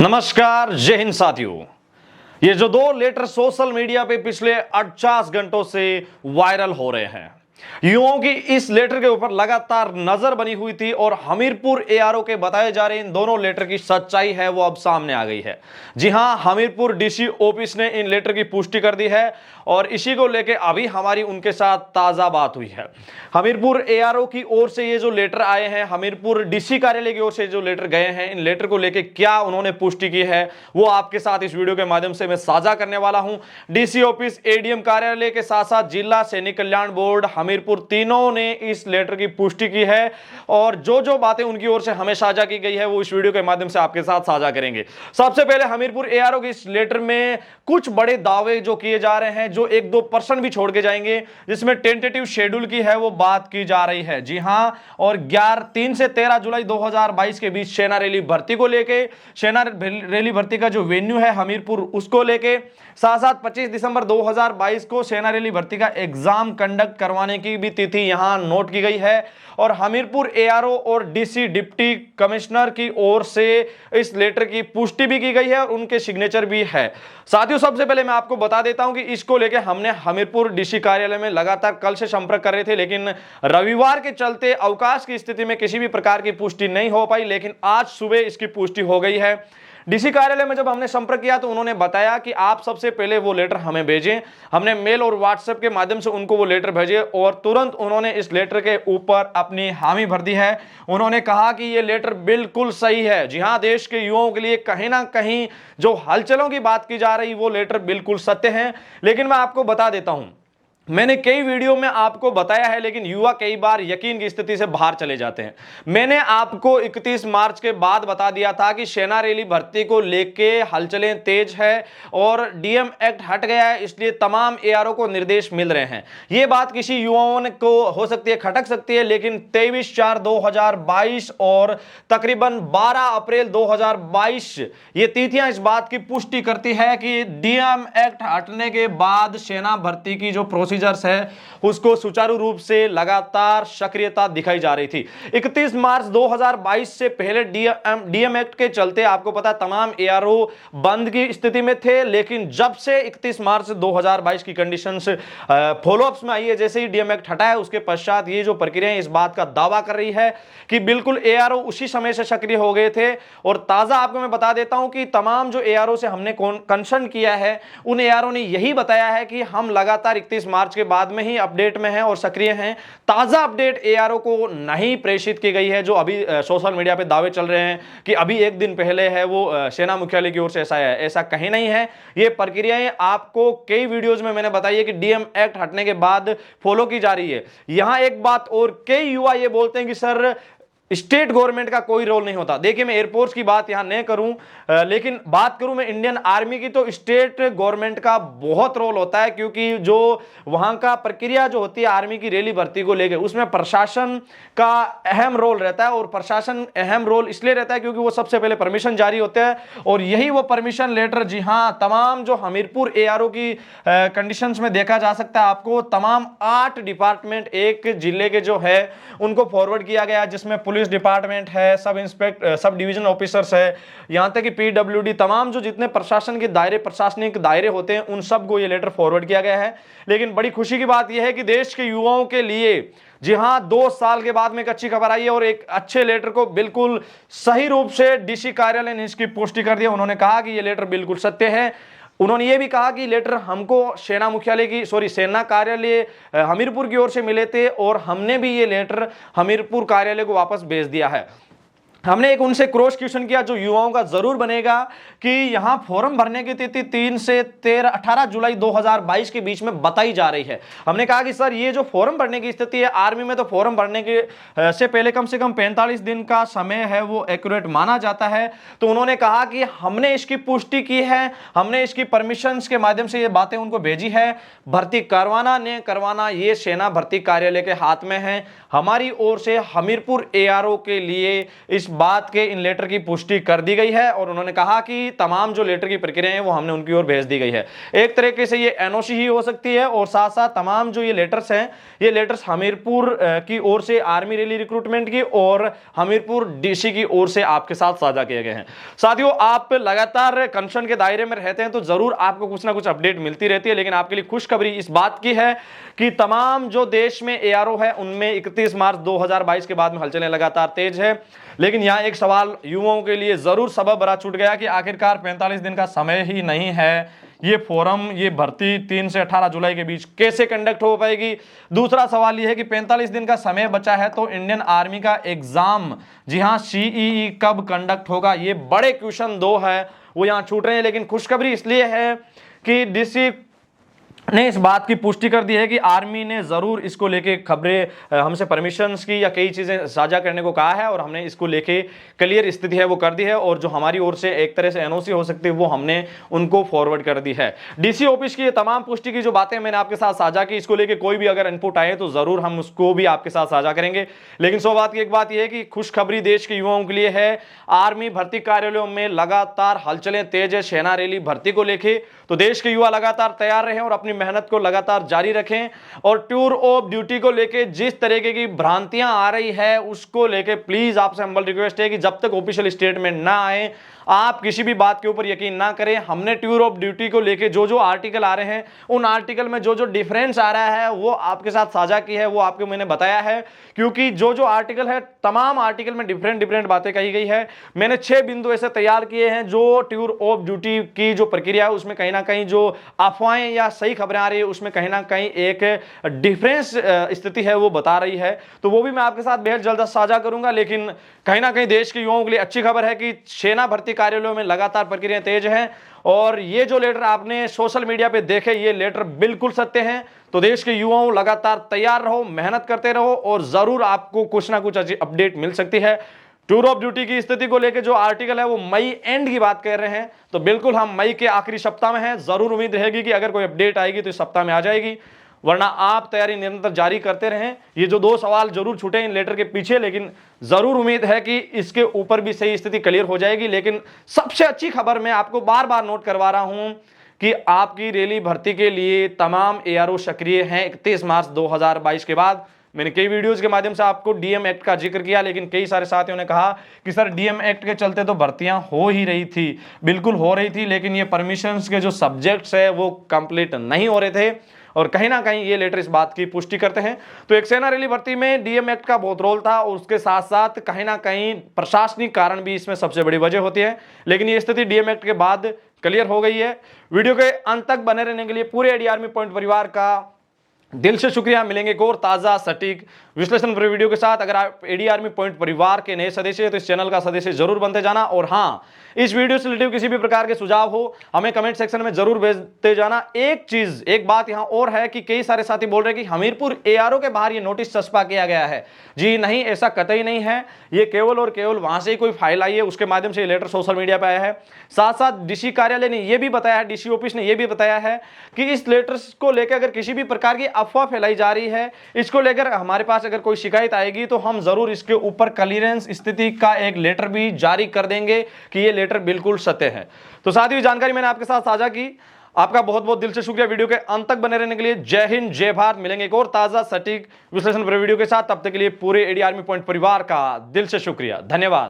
नमस्कार, जय हिंद साथियों। ये जो दो लेटर सोशल मीडिया पे पिछले 50 घंटों से वायरल हो रहे हैं, युवाओं की इस लेटर के ऊपर लगातार नजर बनी हुई थी और हमीरपुर एआरओ के बताए जा रहे इन दोनों लेटर की सच्चाई है वो अब सामने आ गई है। जी हां, हमीरपुर डीसी ऑफिस ने इन लेटर की पुष्टि कर दी है और इसी को लेकर अभी हमारी उनके साथ ताजा बात हुई है। हमीरपुर एआरओ की ओर से ये जो लेटर आए हैं, हमीरपुर डीसी कार्यालय की ओर से जो लेटर गए हैं, इन लेटर को लेकर क्या उन्होंने पुष्टि की है वो आपके साथ इस वीडियो के माध्यम से मैं साझा करने वाला हूं। डीसी ऑफिस, एडीएम कार्यालय के साथ साथ जिला सैनिक कल्याण बोर्ड, हमीरपुर, तीनों ने इस लेटर की पुष्टि की है और जो जो बातें उनकी ओर से हमें साझा की गई है वो इस वीडियो के माध्यम से आपके साथ साझा करेंगे। सबसे पहले हमीरपुर एआरओ के इस लेटर में कुछ बड़े दावे जो किए जा रहे हैं, जो 1-2% भी छोड़ के जाएंगे, जिसमें टेंटेटिव शेड्यूल की है वो बात की जा रही है। जी हां, और 3 से 13 जुलाई 2022 के बीच सेना रैली भर्ती को लेके, सेना रैली भर्ती का जो वेन्यू है हमीरपुर, उसको लेके, साथ साथ 25 दिसंबर 2022 को सेना रैली भर्ती का एग्जाम कंडक्ट करवाने की भी तिथि यहां नोट की गई है और हमीरपुर एआरओ और डीसी डिप्टी कमिश्नर की ओर से इस लेटर की पुष्टि भी की गई है और उनके सिग्नेचर भी है। साथियों, सबसे पहले मैं आपको बता देता हूं कि इसको लेके हमने हमीरपुर डीसी कार्यालय में लगातार कल से संपर्क कर रहे थे, लेकिन रविवार के चलते अवकाश की स्थिति में किसी भी प्रकार की पुष्टि नहीं हो पाई, लेकिन आज सुबह इसकी पुष्टि हो गई है। डीसी कार्यालय में जब हमने संपर्क किया तो उन्होंने बताया कि आप सबसे पहले वो लेटर हमें भेजें। हमने मेल और व्हाट्सएप के माध्यम से उनको वो लेटर भेजे और तुरंत उन्होंने इस लेटर के ऊपर अपनी हामी भर दी है। उन्होंने कहा कि ये लेटर बिल्कुल सही है। जी हां, देश के युवाओं के लिए कहीं ना कहीं जो हलचलों की बात की जा रही वो लेटर बिल्कुल सत्य है। लेकिन मैं आपको बता देता हूं, मैंने कई वीडियो में आपको बताया है, लेकिन युवा कई बार यकीन की स्थिति से बाहर चले जाते हैं। मैंने आपको 31 मार्च के बाद बता दिया था कि सेना रैली भर्ती को लेके हलचलें तेज है और डीएम एक्ट हट गया है, इसलिए तमाम एआरओ को निर्देश मिल रहे हैं। ये बात किसी युवाओं को हो सकती है, खटक सकती है, लेकिन 23/4/2022 और तकरीबन 12 अप्रैल 2022 ये तिथियां इस बात की पुष्टि करती है कि डीएम एक्ट हटने के बाद सेना भर्ती की जो प्रोसेस है उसको सुचारू रूप से लगातार सक्रियता दिखाई जा रही थी। 31 मार्च 2022 से पहले डीएम एक्ट के चलते आपको पता तमाम एआरओ बंद की स्थिति में थे, लेकिन जब से 31 मार्च 2022 की कंडीशंस फॉलोअप्स में आई है, जैसे ही डीएम एक्ट हटा है उसके पश्चात ये जो प्रक्रिया इस बात का दावा कर रही है कि बिल्कुल एआरओ उसी समय से सक्रिय हो गए थे। और ताजा आपको मैं बता देता हूं कि तमाम जो एआरओ से हमने कंसर्न किया है उन एआरओ ने यही बताया है कि हम लगातार 31 मार्च के बाद में ही अपडेट में हैं और सक्रिय हैं। ताजा अपडेट एआरओ को नहीं प्रेषित की गई है, जो अभी सोशल मीडिया पे दावे चल रहे हैं कि अभी एक दिन पहले है वो सेना मुख्यालय की ओर से ऐसा है। ऐसा कहीं नहीं है। ये प्रक्रियाएं आपको कई वीडियोज में मैंने बताई है कि डीएम एक्ट हटने के बाद फॉलो की जा रही है। यहां एक बात और, कई युवा ये बोलते हैं कि सर स्टेट गवर्नमेंट का कोई रोल नहीं होता। देखिए, मैं एयरफोर्स की बात यहां नहीं करूं, लेकिन बात करूं मैं इंडियन आर्मी की, तो स्टेट गवर्नमेंट का बहुत रोल होता है, क्योंकि जो वहां का प्रक्रिया जो होती है आर्मी की रैली भर्ती को लेकर, उसमें प्रशासन का अहम रोल रहता है। और प्रशासन अहम रोल इसलिए रहता है क्योंकि वो सबसे पहले परमिशन जारी होते हैं और यही वो परमिशन लेटर, जी हां, तमाम जो हमीरपुर एआरओ की कंडीशंस में देखा जा सकता है आपको, तमाम 8 डिपार्टमेंट एक जिले के जो है उनको फॉरवर्ड किया गया, जिसमें पुलिस डिपार्टमेंट है, सब डिवीजन ऑफिसर्स है, यहां तक कि पीडब्ल्यूडी, तमाम जो जितने प्रशासन के दायरे, प्रशासनिक दायरे होते हैं, उन सबको ये लेटर फॉरवर्ड किया गया है। लेकिन बड़ी खुशी की बात यह है कि देश के युवाओं के लिए, जी हां, 2 साल के बाद में एक अच्छी खबर आई है और एक अच्छे लेटर को बिल्कुल सही रूप से डीसी कार्यालय ने इसकी पुष्टि कर दिया। उन्होंने कहा कि यह लेटर बिल्कुल सत्य है। उन्होंने ये भी कहा कि लेटर हमको सेना कार्यालय हमीरपुर की ओर से मिले थे और हमने भी ये लेटर हमीरपुर कार्यालय को वापस भेज दिया है। हमने एक उनसे क्रॉस क्वेश्चन किया जो युवाओं का जरूर बनेगा कि यहां फॉर्म भरने की तिथि 3 से 18 जुलाई 2022 के बीच में बताई जा रही है। हमने कहा कि सर, ये जो फॉर्म भरने की स्थिति है, आर्मी में तो फॉर्म भरने के से पहले कम से कम 45 दिन का समय है वो एक्यूरेट माना जाता है। तो उन्होंने कहा कि हमने इसकी पुष्टि की है, हमने इसकी परमिशंस के माध्यम से ये बातें उनको भेजी है। भर्ती करवाना नहीं करवाना ये सेना भर्ती कार्यालय के हाथ में है। हमारी ओर से हमीरपुर एआरओ के लिए इस बात के इन लेटर की पुष्टि कर दी गई है और उन्होंने कहा कि तमाम जो लेटर की प्रक्रिया है वो हमने उनकी ओर भेज दी गई है। एक तरीके से ये एनओसी ही हो सकती है और साथ साथ तमाम जो ये लेटर्स हैं, ये लेटर्स हमीरपुर की ओर से आर्मी रैली रिक्रूटमेंट की और हमीरपुर डीसी की ओर से आपके साथ साझा किए गए हैं। साथियों, आप लगातार कंसर्न के दायरे में रहते हैं तो जरूर आपको कुछ ना कुछ अपडेट मिलती रहती है, लेकिन आपके लिए खुशखबरी इस बात की है कि तमाम जो देश में एआरओ है उनमें 31 मार्च 2022 के बाद में हलचलें लगातार तेज है। लेकिन यहां एक सवाल युवाओं के लिए जरूर सबब बड़ा छूट गया कि आखिरकार 45 दिन का समय ही नहीं है, ये फोरम, ये भर्ती 3 से 18 जुलाई के बीच कैसे कंडक्ट हो पाएगी। दूसरा सवाल यह है कि 45 दिन का समय बचा है तो इंडियन आर्मी का एग्जाम, जी हां, सीईई कब कंडक्ट होगा, ये बड़े क्वेश्चन दो है वो यहां छूट रहे हैं। लेकिन खुशखबरी इसलिए है कि डीसी ने इस बात की पुष्टि कर दी है कि आर्मी ने जरूर इसको लेके खबरें हमसे परमिशंस की या कई चीजें साझा करने को कहा है और हमने इसको लेके क्लियर स्थिति है वो कर दी है और जो हमारी ओर से एक तरह से एनओसी हो सकती है वो हमने उनको फॉरवर्ड कर दी है। डीसी ऑफिस की ये तमाम पुष्टि की जो बातें मैंने आपके साथ साझा की, इसको लेके कोई भी अगर इनपुट आए तो जरूर हम उसको भी आपके साथ साझा करेंगे। लेकिन सौ बात की एक बात यह है कि खुशखबरी देश के युवाओं के लिए है। आर्मी भर्ती कार्यालयों में लगातार हलचलें तेज है सेना रैली भर्ती को लेके, तो देश के युवा लगातार तैयार रहें और अपनी मेहनत को लगातार जारी रखें। और टूर ऑफ ड्यूटी को लेके जिस तरीके की भ्रांतियां आ रही है उसको लेके प्लीज आपसे हम्बल रिक्वेस्ट है कि जब तक ऑफिशियल स्टेटमेंट ना आए आप किसी भी बात के ऊपर यकीन ना करें। हमने टूर ऑफ ड्यूटी को लेके जो जो आर्टिकल आ रहे हैं उन आर्टिकल में जो जो डिफरेंस आ रहा है वो आपके साथ साझा की है, वो आपको मैंने बताया है, क्योंकि जो जो आर्टिकल है तमाम आर्टिकल में डिफरेंट बातें कही गई है। मैंने 6 बिंदु ऐसे तैयार किए हैं जो टूर ऑफ ड्यूटी की जो प्रक्रिया है उसमें कहीं ना कहीं जो अफवाहें या सही खबरें आ रही है उसमें कहीं ना कहीं एक डिफरेंस स्थिति है वो बता रही है, तो वो भी मैं आपके साथ बेहद जल्द साझा करूंगा। लेकिन कहीं ना कहीं देश के युवाओं के लिए अच्छी खबर है कि सेना भर्ती कार्यालयों में लगातार प्रक्रियाएं तेज हैं और ये जो लेटर आपने सोशल मीडिया पे देखे ये लेटर बिल्कुल सत्य हैं। तो देश के युवाओं लगातार तैयार रहो, मेहनत करते रहो और जरूर आपको कुछ ना कुछ अपडेट मिल सकती है। टूर ऑफ ड्यूटी की स्थिति को लेकर जो आर्टिकल है वो मई एंड की बात कर रहे हैं, तो बिल्कुल हम मई के आखिरी सप्ताह में हैं। जरूर उम्मीद रहेगी कि अगर कोई अपडेट आएगी तो इस सप्ताह में आ जाएगी, वरना आप तैयारी निरंतर जारी करते रहें। ये जो 2 सवाल जरूर छूटे इन लेटर के पीछे, लेकिन जरूर उम्मीद है कि इसके ऊपर भी सही स्थिति क्लियर हो जाएगी। लेकिन सबसे अच्छी खबर मैं आपको बार बार नोट करवा रहा हूं कि आपकी रैली भर्ती के लिए तमाम एआरओ सक्रिय हैं 31 मार्च 2022 के बाद। मैंने कई वीडियोस के माध्यम से आपको डीएम एक्ट का जिक्र किया, लेकिन कई सारे साथियों ने कहा कि सर डीएम एक्ट के चलते तो भर्तियां हो ही रही थी। बिल्कुल हो रही थी, लेकिन ये परमिशंस के जो सब्जेक्ट्स है वो कंप्लीट नहीं हो रहे थे और कहीं ना कहीं ये लेटर इस बात की पुष्टि करते हैं। तो एक सेना रैली भर्ती में डीएम एक्ट का बहुत रोल था और उसके साथ साथ कहीं ना कहीं प्रशासनिक कारण भी इसमें सबसे बड़ी वजह होती है, लेकिन ये स्थिति डीएम एक्ट के बाद क्लियर हो गई है। वीडियो के अंत तक बने रहने के लिए पूरे एडी आर्मी पॉइंट परिवार का दिल से शुक्रिया। मिलेंगे एक और ताजा सटीक विश्लेषण भरे वीडियो के साथ। अगर आप एडी आर्मी पॉइंट परिवार के नए सदस्य हैं तो इस चैनल का सदस्य जरूर बनते जाना, और हां, इस वीडियो से रिलेटेड किसी भी प्रकार के सुझाव हो हमें कमेंट सेक्शन में जरूर भेजते जाना। एक बात यहां और है कि कई सारे साथी बोल रहे हैं कि हमीरपुर एआरओ के बाहर ये नोटिस चस्पा किया गया है। जी नहीं, ऐसा कतई नहीं है। ये केवल और केवल वहां से ही कोई फाइल आई है, उसके माध्यम से ये लेटर सोशल मीडिया पे आया है। साथ साथ डीसी कार्यालय ने यह भी बताया है, डीसी ऑफिस ने यह भी बताया है कि इस लेटर को लेकर अगर किसी भी प्रकार की अफवाह फैलाई जा रही है, इसको लेकर हमारे पास अगर कोई शिकायत आएगी तो हम जरूर इसके ऊपर क्लियरेंस स्थिति का एक लेटर भी जारी कर देंगे कि ये लेटर बिल्कुल सत्य है। तो साथियों, जानकारी मैंने आपके साथ साझा की। आपका बहुत बहुत दिल से शुक्रिया वीडियो के अंत तक बने रहने के लिए। जय हिंद, जय भारत। मिलेंगे एक और ताजा सटीक विश्लेषण भरे वीडियो के साथ। तब तक के लिए पूरे एडी आर्मी पॉइंट परिवार का दिल से शुक्रिया। धन्यवाद।